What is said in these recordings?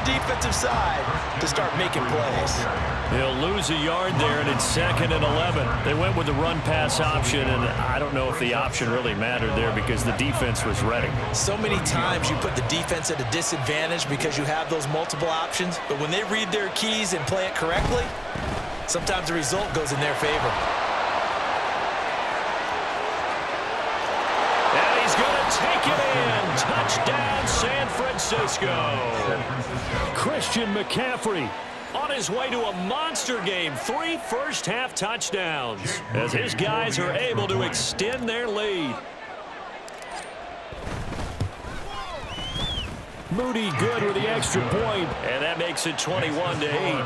defensive side to start making plays. He'll lose a yard there, and it's 2nd and 11. They went with the run-pass option, and I don't know if the option really mattered there because the defense was ready. So many times you put the defense at a disadvantage because you have those multiple options, but when they read their keys and play it correctly, sometimes the result goes in their favor. And he's going to take it in. Touchdown, San Francisco. Christian McCaffrey on his way to a monster game. 3 first-half touchdowns as his guys are able to extend their lead. Moody good with the extra point, and that makes it 21-8.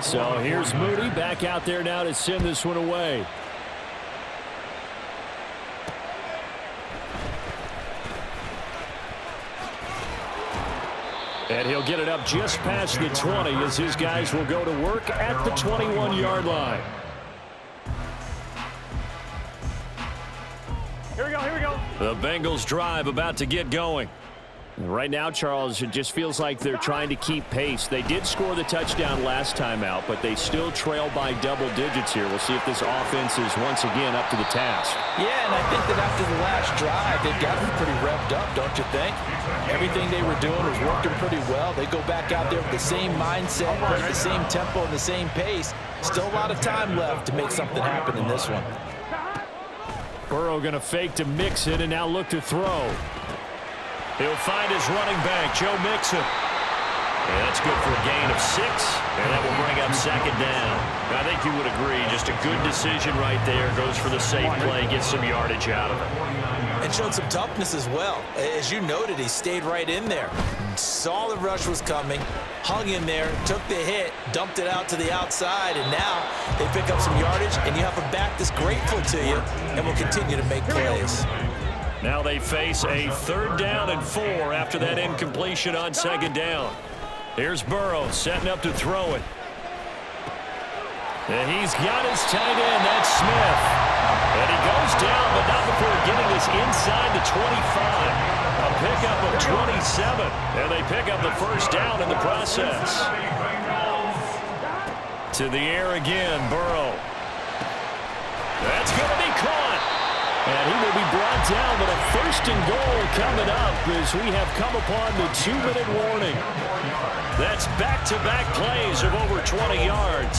So here's Moody back out there now to send this one away. And he'll get it up just past the 20 as his guys will go to work at the 21-yard line. Here we go, here we go. The Bengals drive about to get going. Right now, Charles, it just feels like they're trying to keep pace. They did score the touchdown last time out, but they still trail by double digits here. We'll see if this offense is once again up to the task. Yeah, and I think that after the last drive, they've gotten pretty revved up, don't you think? Everything they were doing was working pretty well. They go back out there with the same mindset, play the same tempo, and the same pace. Still a lot of time left to make something happen in this one. Burrow going to fake to Mixon and now look to throw. He'll find his running back, Joe Mixon. And that's good for a gain of 6, and that will bring up 2nd down. I think you would agree, just a good decision right there. Goes for the safe play, gets some yardage out of it. And showed some toughness as well. As you noted, he stayed right in there. Saw the rush was coming, hung in there, took the hit, dumped it out to the outside, and now they pick up some yardage, and you have a back that's grateful to you and will continue to make plays. Now they face a 3rd down and 4 after that incompletion on 2nd down. Here's Burrow setting up to throw it. And he's got his tight end, that's Smith. And he goes down, but not before getting this inside the 25. A pickup of 27. And they pick up the 1st down in the process. To the air again, Burrow. That's going to be caught. And he will be brought down with a 1st and goal coming up as we have come upon the 2-minute warning. That's back-to-back plays of over 20 yards.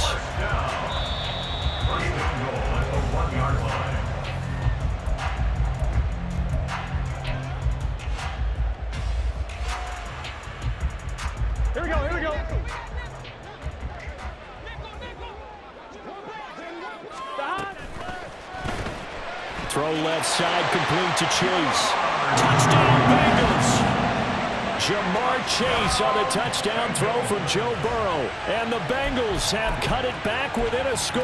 Here we go, here we go. Throw left side, complete to Chase. Touchdown, Bengals. Jamar Chase on the touchdown throw from Joe Burrow. And the Bengals have cut it back within a score.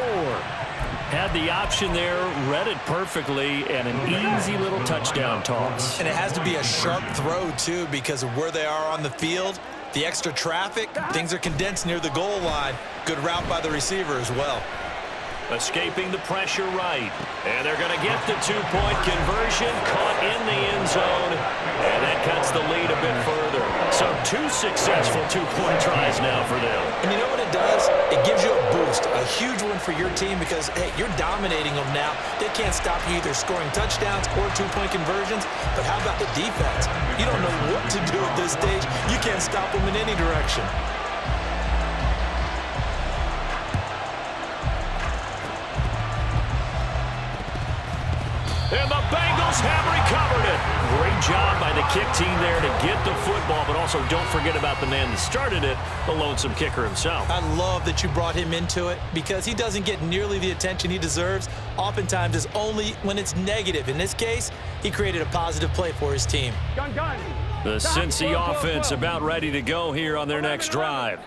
Had the option there, read it perfectly, and an easy little touchdown toss. And it has to be a sharp throw, too, because of where they are on the field. The extra traffic, things are condensed near the goal line. Good route by the receiver as well. Escaping the pressure right. And they're going to get the 2-point conversion. Caught in the end zone. And that cuts the lead a bit further. So 2 successful 2-point tries now for them. And you know what it does? It gives you a boost. A huge one for your team because, hey, you're dominating them now. They can't stop you either scoring touchdowns or 2-point conversions. But how about the defense? You don't know what to do at this stage. You can't stop them in any direction. And the Bengals have recovered it. Great job by the kick team there to get the football, but also don't forget about the man that started it, the lonesome kicker himself. I love that you brought him into it because he doesn't get nearly the attention he deserves. Oftentimes it's only when it's negative. In this case, he created a positive play for his team. The Cincy offense about ready to go here on their next drive.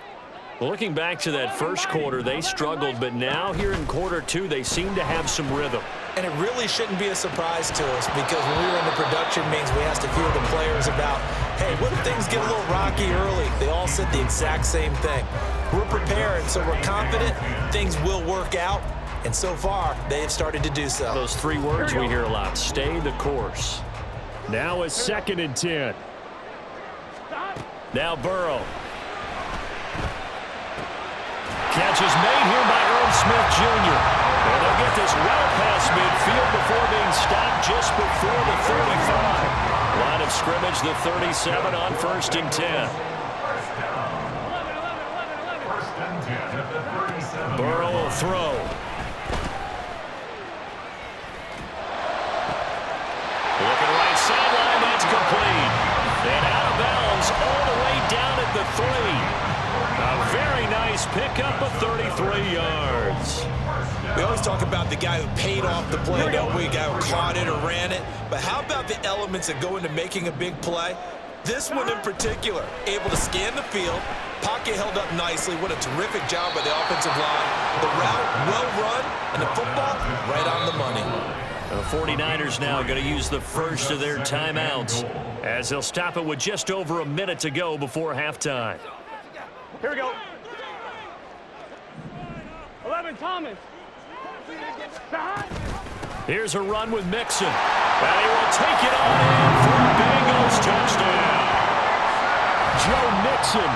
Well, looking back to that first quarter, they struggled, but now here in quarter 2, they seem to have some rhythm. And it really shouldn't be a surprise to us because when we were in the production meetings, we asked a few of the players about, hey, what if things get a little rocky early? They all said the exact same thing. We're prepared, so we're confident things will work out. And so far, they have started to do so. Those 3 words we hear a lot, stay the course. Now a 2nd and 10. Now Burrow. Catch is made here by Irv Smith Jr. And they'll get this well past midfield before being stopped just before the 35. Line of scrimmage, the 37 on 1st and 10. Burrow will throw. Looking right sideline, that's complete. And out of bounds all the way down at the 3. A very nice pickup of 33 yards. We always talk about the guy who paid off the play, don't we? The guy who caught it or ran it. But how about the elements that go into making a big play? This one in particular, able to scan the field, pocket held up nicely. What a terrific job by the offensive line. The route, well run, and the football, right on the money. The 49ers now going to use the first of their timeouts as they'll stop it with just over a minute to go before halftime. Here we go. 11, Thomas. Here's a run with Mixon. And he will take it on in for a Bengals touchdown. Joe Mixon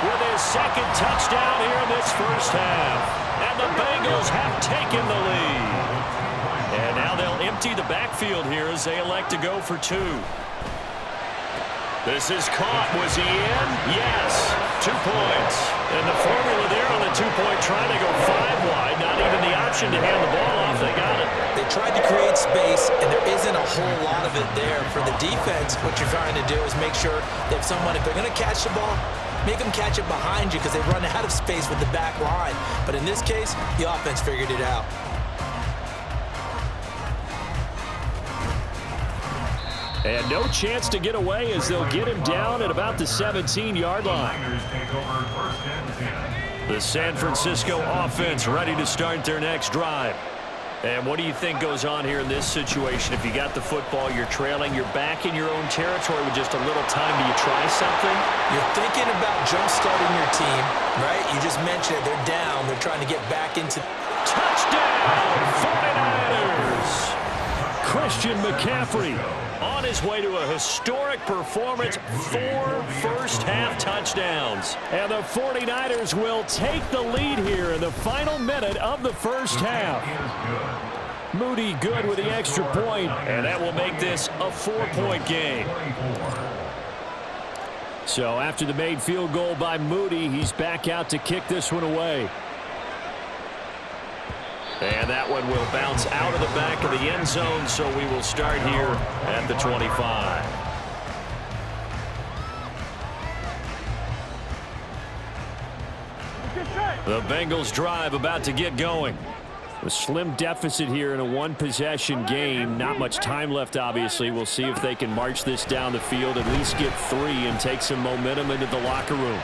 with his 2nd touchdown here in this first half. And the Bengals have taken the lead. And now they'll empty the backfield here as they elect to go for 2. This is caught. Was he in? Yes. 2 points. And the formula there on the 2-point try, they go 5 wide. Not even the option to hand the ball off. They got it. They tried to create space, and there isn't a whole lot of it there. For the defense, what you're trying to do is make sure that if they're going to catch the ball, make them catch it behind you because they run out of space with the back line. But in this case, the offense figured it out. And no chance to get away as they'll get him down at about the 17-yard line. The San Francisco offense ready to start their next drive. And what do you think goes on here in this situation? If you got the football, you're trailing, you're back in your own territory with just a little time. Do you try something? You're thinking about jump-starting your team, right? You just mentioned it. They're down. They're trying to get back into... Touchdown, 49ers! Christian McCaffrey on his way to a historic performance, 4 first-half touchdowns. And the 49ers will take the lead here in the final minute of the first half. Moody good with the extra point, and that will make this a 4-point game. So after the made field goal by Moody, he's back out to kick this one away. And that one will bounce out of the back of the end zone, so we will start here at the 25. The Bengals drive about to get going. A slim deficit here in a one-possession game. Not much time left, obviously. We'll see if they can march this down the field, at least get 3 and take some momentum into the locker room.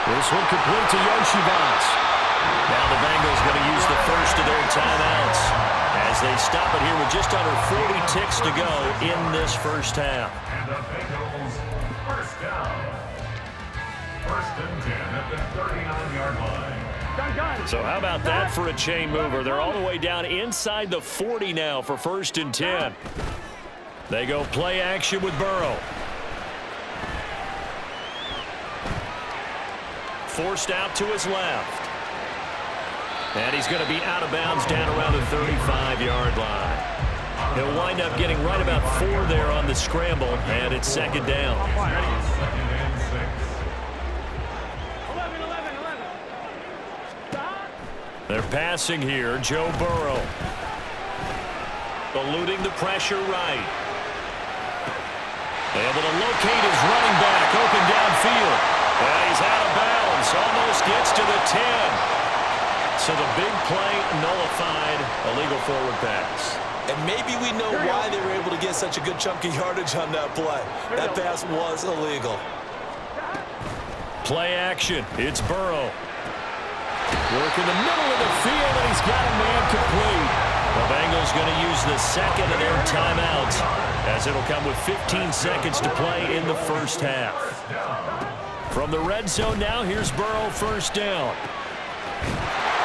This one complete to Yoshivas. Now the Bengals going to use the first of their timeouts as they stop it here with just under 40 ticks to go in this first half. And the Bengals first down. 1st and 10 at the 39-yard line. So how about that for a chain mover? They're all the way down inside the 40 now for 1st and 10. They go play action with Burrow. Forced out to his left. And he's going to be out of bounds down around the 35-yard line. He'll wind up getting right about 4 there on the scramble, and it's 2nd down. 2nd and 6. 11. They're passing here. Joe Burrow. Eluding the pressure right. Able to locate his running back open downfield. And he's out of bounds. Almost gets to the 10. So the big play nullified, a legal forward pass. And maybe we know why they were able to get such a good chunk of yardage on that play. That pass was illegal. Play action. It's Burrow. Work in the middle of the field, and he's got a man complete. The Bengals going to use the 2nd of their timeouts as it'll come with 15 seconds to play in the first half. From the red zone now, here's Burrow, 1st down.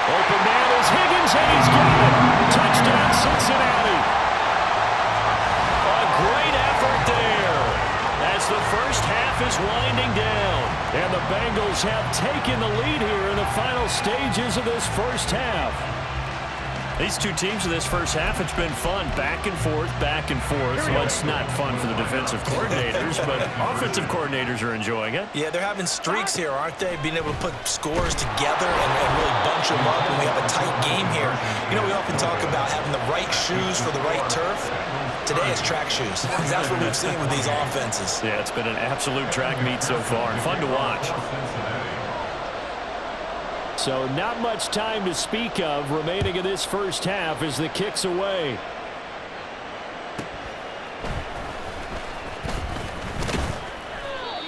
Open man is Higgins, and he's got it. Touchdown, Cincinnati. A is winding down. And the Bengals have taken the lead here in the final stages of this first half. These two teams in this first half, it's been fun. Back and forth, back and forth. Well, it's not fun for the defensive coordinators, but offensive coordinators are enjoying it. Yeah, they're having streaks here, aren't they? Being able to put scores together and really bunch them up when we have a tight game here. You know, we often talk about having the right shoes for the right turf. Today it's track shoes. That's what we've seen with these offenses. Yeah, it's been an absolute track meet so far and fun to watch. So not much time to speak of remaining in this first half as the kick's away.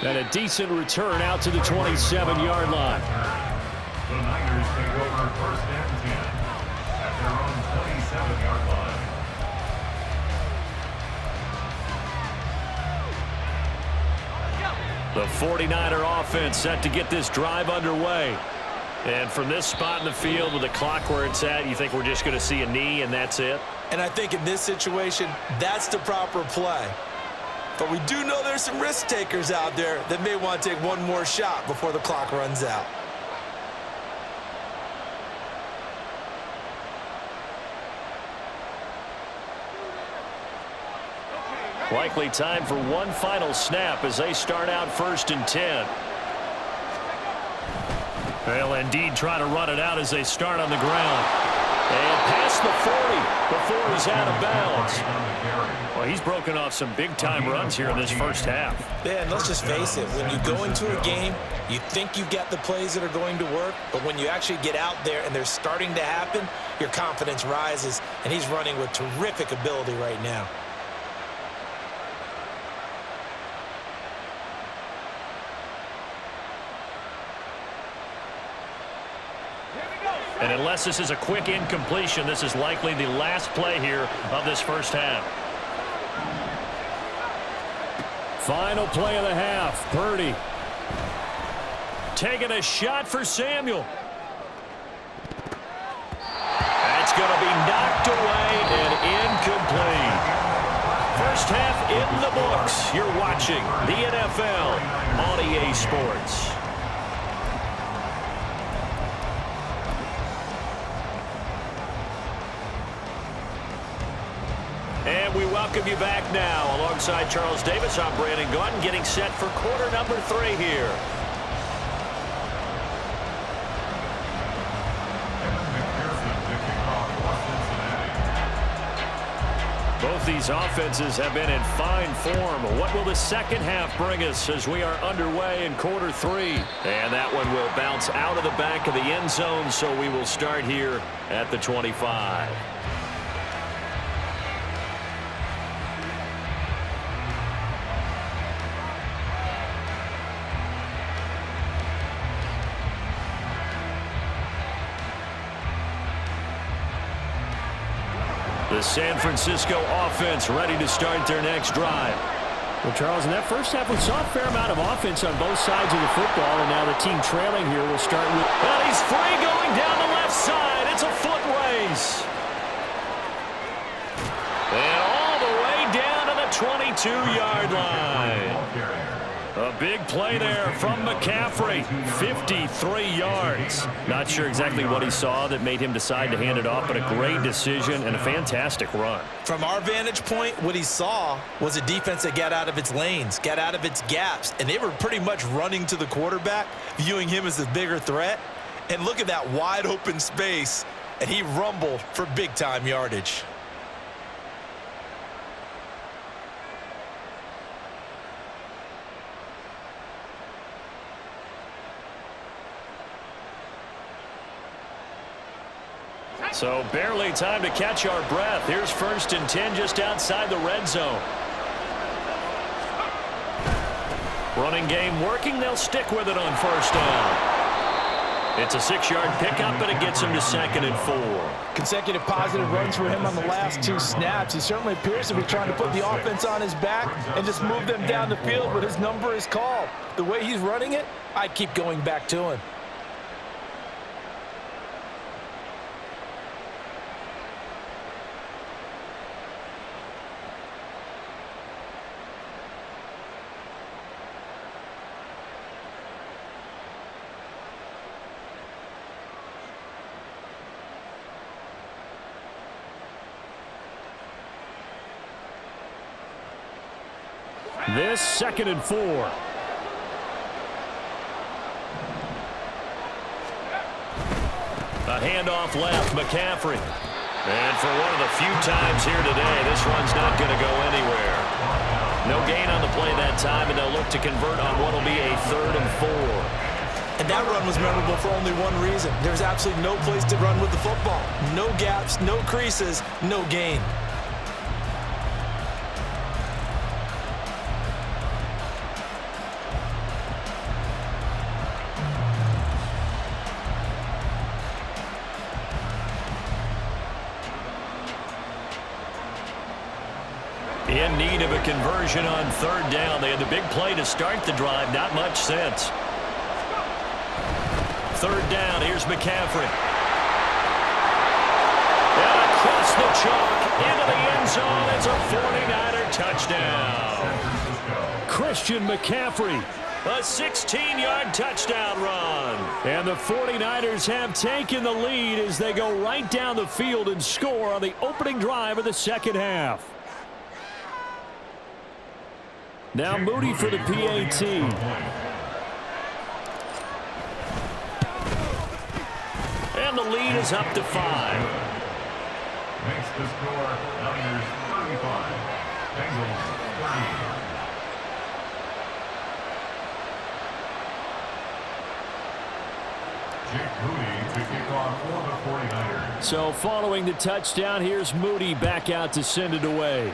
And a decent return out to the 27-yard line. The Niners take over first and 10 at their own 27-yard line. The 49er offense set to get this drive underway. And from this spot in the field with the clock where it's at, you think we're just going to see a knee and that's it? And I think in this situation, that's the proper play. But we do know there's some risk takers out there that may want to take one more shot before the clock runs out. Likely time for one final snap as they start out first and 10. They'll indeed try to run it out as they start on the ground. And past the 40 before he's out of bounds. Well, he's broken off some big-time runs here in this first half. Yeah, and let's just face it. When you go into a game, you think you've got the plays that are going to work, but when you actually get out there and they're starting to happen, your confidence rises, and he's running with terrific ability right now. And unless this is a quick incompletion, this is likely the last play here of this first half. Final play of the half. Purdy taking a shot for Samuel. That's going to be knocked away and incomplete. First half in the books. You're watching the NFL on EA Sports. And we welcome you back now. Alongside Charles Davis, I'm Brandon Gaudin, getting set for quarter number 3 here. Both these offenses have been in fine form. What will the second half bring us as we are underway in quarter 3? And that one will bounce out of the back of the end zone, so we will start here at the 25. The San Francisco offense ready to start their next drive. Well, Charles, in that first half, we saw a fair amount of offense on both sides of the football, and now the team trailing here will start with... And he's free going down the left side. It's a foot race. And all the way down to the 22-yard line. A big play there from McCaffrey, 53 yards. Not sure exactly what he saw that made him decide to hand it off, but a great decision and a fantastic run. From our vantage point, what he saw was a defense that got out of its lanes, got out of its gaps, and they were pretty much running to the quarterback, viewing him as the bigger threat. And look at that wide open space, and he rumbled for big-time yardage. So barely time to catch our breath. Here's first and 10 just outside the red zone. Running game working. They'll stick with it on first down. It's a 6-yard pickup, but it gets him to 2nd and 4. Consecutive positive runs for him on the last 2 snaps. He certainly appears to be trying to put the offense on his back and just move them down the field when his number is called. The way he's running it, I'd keep going back to him. This 2nd and 4. A handoff left, McCaffrey. And for one of the few times here today, this run's not going to go anywhere. No gain on the play that time, and they'll look to convert on what will be a 3rd and 4. And that run was memorable for only one reason. There's absolutely no place to run with the football. No gaps, no creases, no gain. In need of a conversion on 3rd down. They had the big play to start the drive. Not much since. 3rd down. Here's McCaffrey. And across the chalk into the end zone. It's a 49er touchdown. Christian McCaffrey. A 16-yard touchdown run. And the 49ers have taken the lead as they go right down the field and score on the opening drive of the 2nd half. Now Moody for the PAT. And the lead is up to 5. Makes the score Niners 35, Bengals 30. Jake Moody to kick off for the 49ers. So following the touchdown, here's Moody back out to send it away.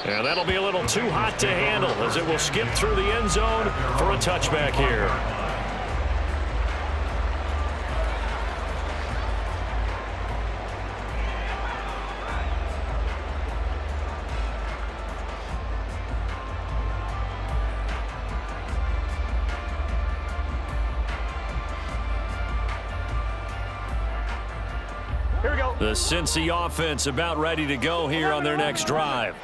And that'll be a little too hot to handle as it will skip through the end zone for a touchback here. Here we go. The Cincy offense about ready to go here on their next drive.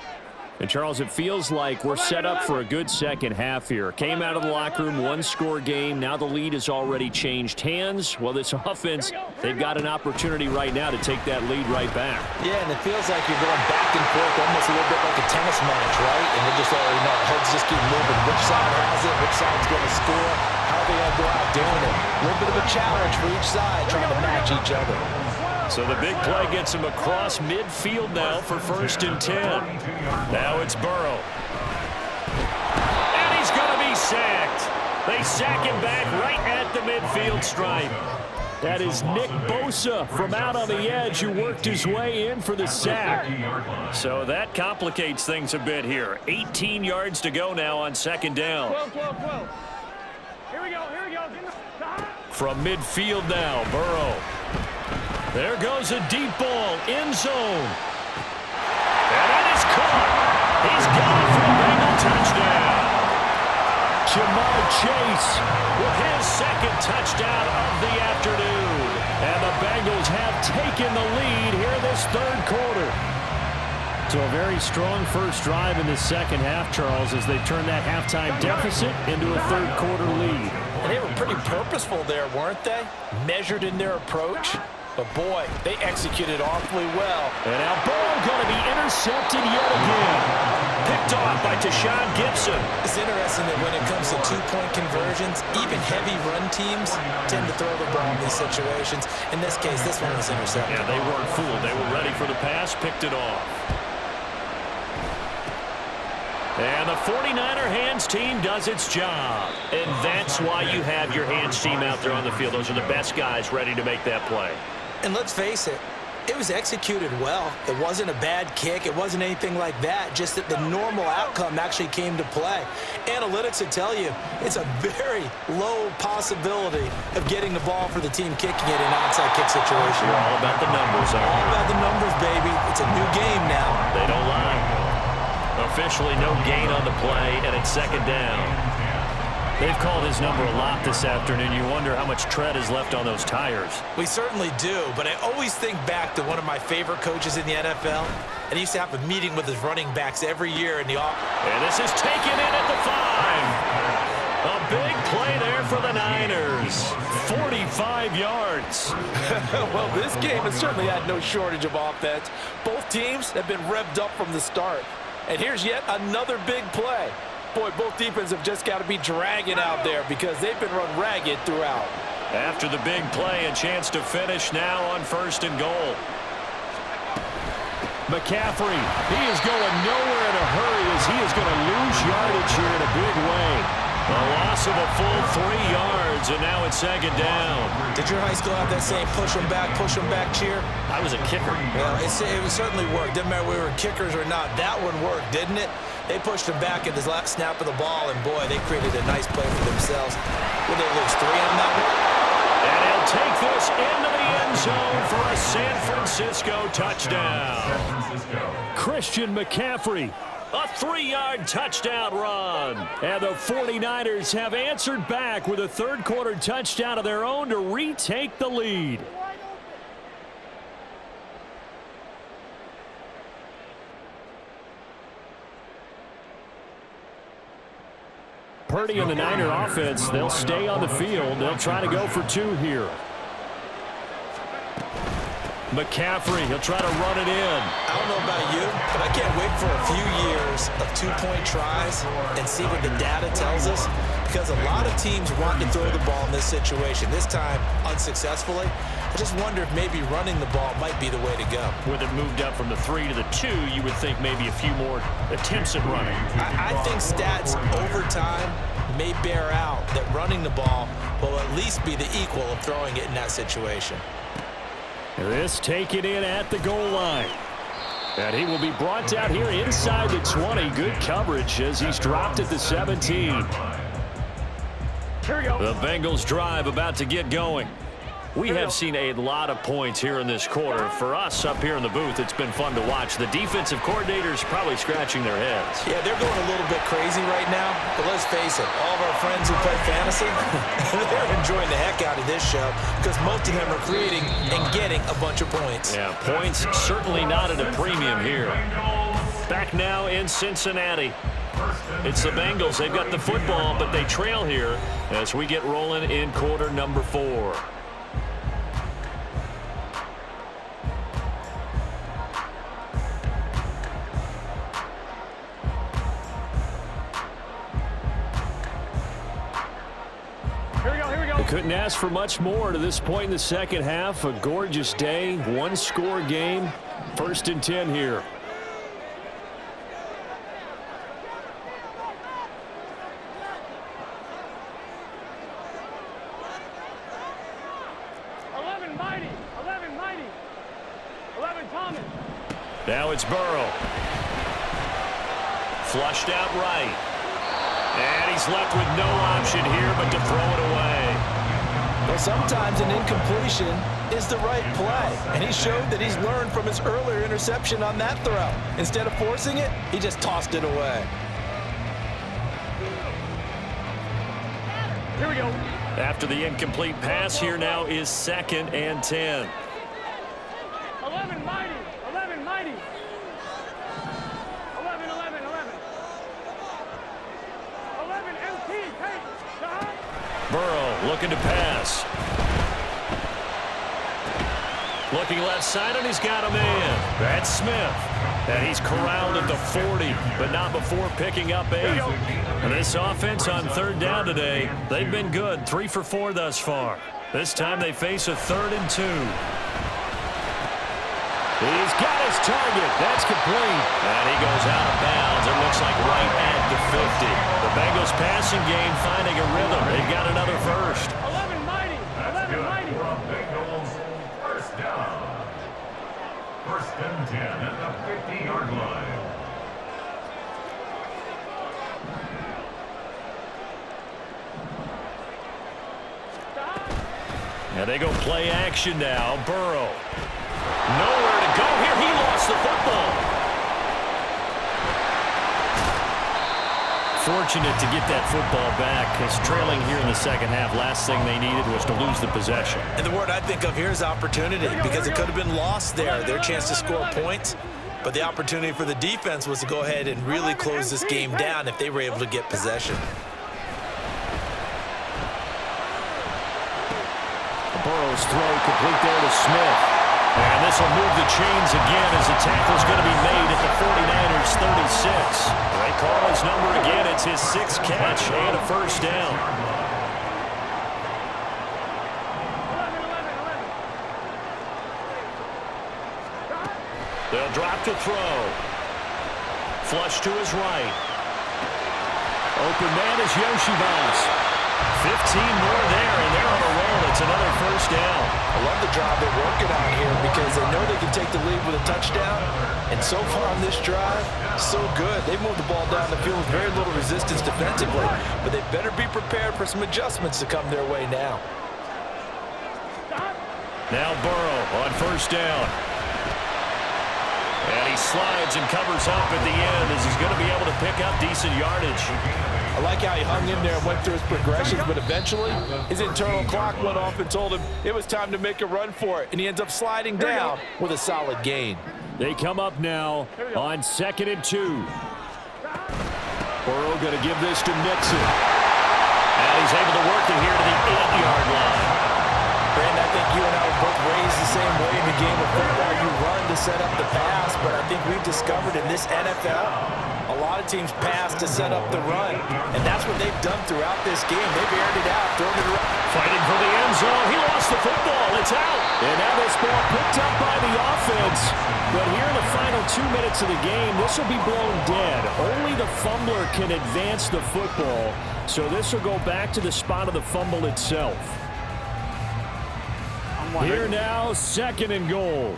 And, Charles, it feels like we're set up for a good second half here. Came out of the locker room, one-score game. Now the lead has already changed hands. Well, this offense, they've got an opportunity right now to take that lead right back. Yeah, and it feels like you're going back and forth almost a little bit like a tennis match, right? And you just already know, heads just keep moving. Which side has it? Which side's going to score? How are they going to go out doing it? A little bit of a challenge for each side, trying to match each other. So the big play gets him across midfield now for 1st and 10. Now it's Burrow. And he's going to be sacked. They sack him back right at the midfield stripe. That is Nick Bosa from out on the edge who worked his way in for the sack. So that complicates things a bit here. 18 yards to go now on 2nd down. 12. Here we go. From midfield now, Burrow. There goes a deep ball, end zone. And it is caught. He's got it for a Bengal touchdown. Jamar Chase with his 2nd touchdown of the afternoon. And the Bengals have taken the lead here this 3rd quarter. So a very strong first drive in the 2nd half, Charles, as they turn that halftime deficit into a 3rd quarter lead. And they were pretty purposeful there, weren't they? Measured in their approach. But, boy, they executed awfully well. And now Burrow going to be intercepted yet again. Picked off by Tashawn Gibson. It's interesting that when it comes to two-point conversions, even heavy run teams tend to throw the ball in these situations. In this case, this one was intercepted. Yeah, they weren't fooled. They were ready for the pass, picked it off. And the 49er hands team does its job. And that's why you have your hands team out there on the field. Those are the best guys ready to make that play. And let's face it, it was executed well. It wasn't a bad kick. It wasn't anything like that. Just that the normal outcome actually came to play. Analytics would tell you it's a very low possibility of getting the ball for the team kicking it in an onside kick situation. You're all about the numbers, aren't you? All about the numbers, baby. It's a new game now. They don't lie. Officially no gain on the play, and it's 2nd down. They've called his number a lot this afternoon. You wonder how much tread is left on those tires. We certainly do, but I always think back to one of my favorite coaches in the NFL, and he used to have a meeting with his running backs every year in the office. And this is taken in at the 5. A big play there for the Niners. 45 yards. Well, this game has certainly had no shortage of offense. Both teams have been revved up from the start. And here's yet another big play. Boy, both defenses have just got to be dragging out there because they've been run ragged throughout. After the big play, a chance to finish now on 1st and goal. McCaffrey, he is going nowhere in a hurry as he is going to lose yardage here in a big way. A loss of a full 3 yards, and now it's 2nd down. Did your high school have that same push them back cheer? I was a kicker. Well, it certainly worked. Didn't matter whether we were kickers or not. That one worked, didn't it? They pushed him back at his last snap of the ball, and boy, they created a nice play for themselves. Would they lose 3 on that one? And he'll take this into the end zone for a San Francisco touchdown. Christian McCaffrey, a 3-yard touchdown run. And the 49ers have answered back with a third-quarter touchdown of their own to retake the lead. Purdy and the Niner offense, they'll stay on the field. They'll try to go for 2 here. McCaffrey, he'll try to run it in. I don't know about you, but I can't wait for a few years of 2-point tries and see what the data tells us, because a lot of teams want to throw the ball in this situation. This time, unsuccessfully. I just wonder if maybe running the ball might be the way to go. With it moved up from the 3 to the 2, you would think maybe a few more attempts at running. I think stats over time may bear out that running the ball will at least be the equal of throwing it in that situation. This taken in at the goal line. And he will be brought down here inside the 20. Good coverage as he's dropped at the 17. Here we go. The Bengals drive about to get going. We have seen a lot of points here in this quarter. For us up here in the booth, it's been fun to watch. The defensive coordinators probably scratching their heads. Yeah, they're going a little bit crazy right now, but let's face it, all of our friends who play fantasy, they're enjoying the heck out of this show because most of them are creating and getting a bunch of points. Yeah, points certainly not at a premium here. Back now in Cincinnati. It's the Bengals. They've got the football, but they trail here as we get rolling in quarter number 4. Couldn't ask for much more to this point in the second half. A gorgeous day, 1-score game. 1st and 10 here. Now it's Burrow. Flushed out right. And he's left with no option here but to throw it away. Well, sometimes an incompletion is the right play, and he showed that he's learned from his earlier interception on that throw. Instead of forcing it, he just tossed it away. Here we go. After the incomplete pass, here now is 2nd and 10. 11 mighty. 11 mighty. 11, 11, 11. 11 MT. Hey, stop. Burrow looking to pass. Looking left side, and he's got a man. That's Smith. And he's corralled at the 40, but not before picking up 8. And this offense on 3rd down today, they've been good. 3 for 4 thus far. This time they face a 3rd and 2. He's got his target. That's complete. And he goes out of bounds. It looks like right at the 50. The Bengals passing game finding a rhythm. They've got another first. 11 mighty. 11 mighty. Bengals first down. 1st and 10 at the 50-yard line. And they go play action now. Burrow. Nowhere to go here. He lost the football. Fortunate to get that football back. It's trailing here in the second half. Last thing they needed was to lose the possession. And the word I think of here is opportunity, because it could have been lost there, their chance to score points. But the opportunity for the defense was to go ahead and really close this game down if they were able to get possession. Burrow's throw complete there to Smith. And this will move the chains again as the tackle's going to be made at the 49ers' That's his 6th catch and a first down. 11. They'll drop to throw. Flush to his right. Open man is Yoshivas. 15 more there, and they're on a roll. It's another first down. I love the drive they're working on here because they know they can take the lead with a touchdown. And so far on this drive, so good. They moved the ball down the field with very little resistance defensively. But they better be prepared for some adjustments to come their way now. Now Burrow on first down. And he slides and covers up at the end as he's going to be able to pick up decent yardage. I like how he hung in there and went through his progressions, but eventually his internal clock went off and told him it was time to make a run for it, and he ends up sliding down with a solid gain. They come up now on 2nd and 2. Burrow going to give this to Nixon. And he's able to work it here to the 8-yard line. Brandon, I think you and I were both raised the same way in the game of football. You run to set up the pass, but I think we've discovered in this NFL, a lot of teams pass to set up the run, and that's what they've done throughout this game. They've aired it out, thrown it around. Fighting for the end zone. He lost the football. It's out. And now this ball picked up by the offense. But here in the final 2 minutes of the game, this will be blown dead. Only the fumbler can advance the football, so this will go back to the spot of the fumble itself. Here now, 2nd and goal.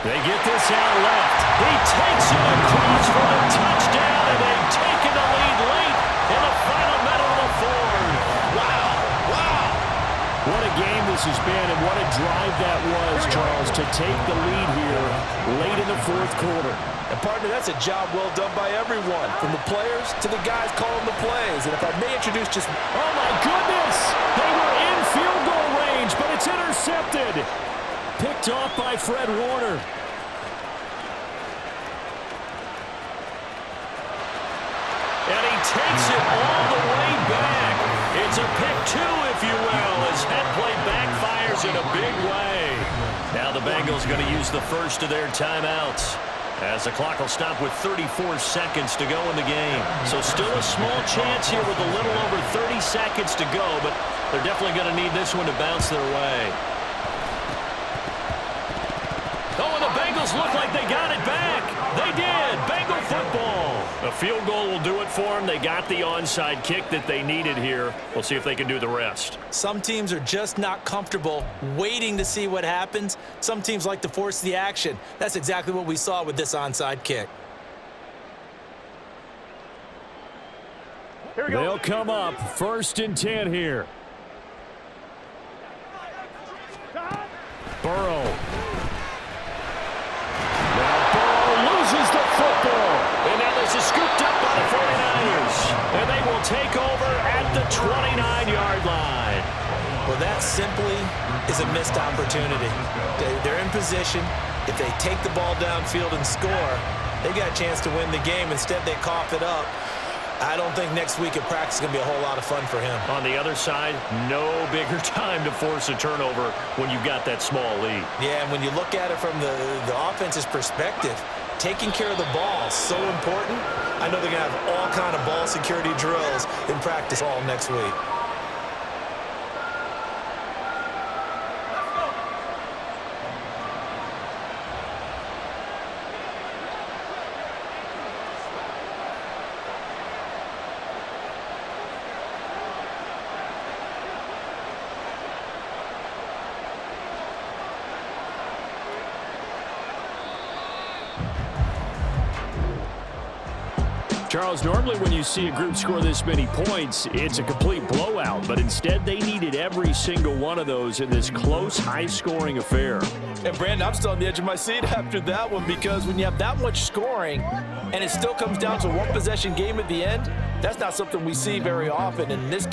They get this out left. He takes it across for a touchdown, and they've taken the lead late in the final minute of the fourth. Wow, wow. What a game this has been, and what a drive that was, Charles, to take the lead here late in the fourth quarter. And, partner, that's a job well done by everyone, from the players to the guys calling the plays. And if I may introduce just... Oh, my goodness! They were in field goal range, but it's intercepted. Picked off by Fred Warner. And he takes it all the way back. It's a pick 2, if you will, as head play backfires in a big way. Now the Bengals going to use the first of their timeouts, as the clock will stop with 34 seconds to go in the game. So still a small chance here with a little over 30 seconds to go, but they're definitely going to need this one to bounce their way. Oh, and the Bengals look like they got it back. They did. Bengal football. A field goal will do it for them. They got the onside kick that they needed here. We'll see if they can do the rest. Some teams are just not comfortable waiting to see what happens. Some teams like to force the action. That's exactly what we saw with this onside kick. Here we go. They'll come up 1st and 10 here. Burrow. Loses the football. And now this is scooped up by the 49ers. And they will take over at the 29-yard line. Well, that simply is a missed opportunity. They're in position. If they take the ball downfield and score, they got a chance to win the game. Instead, they cough it up. I don't think next week at practice is going to be a whole lot of fun for him. On the other side, no bigger time to force a turnover when you've got that small lead. Yeah, and when you look at it from the offense's perspective, taking care of the ball is so important. I know they're going to have all kind of ball security drills in practice all next week. Charles, normally when you see a group score this many points, it's a complete blowout. But instead, they needed every single one of those in this close, high-scoring affair. And, Brandon, I'm still on the edge of my seat after that one, because when you have that much scoring and it still comes down to a one-possession game at the end, that's not something we see very often. In this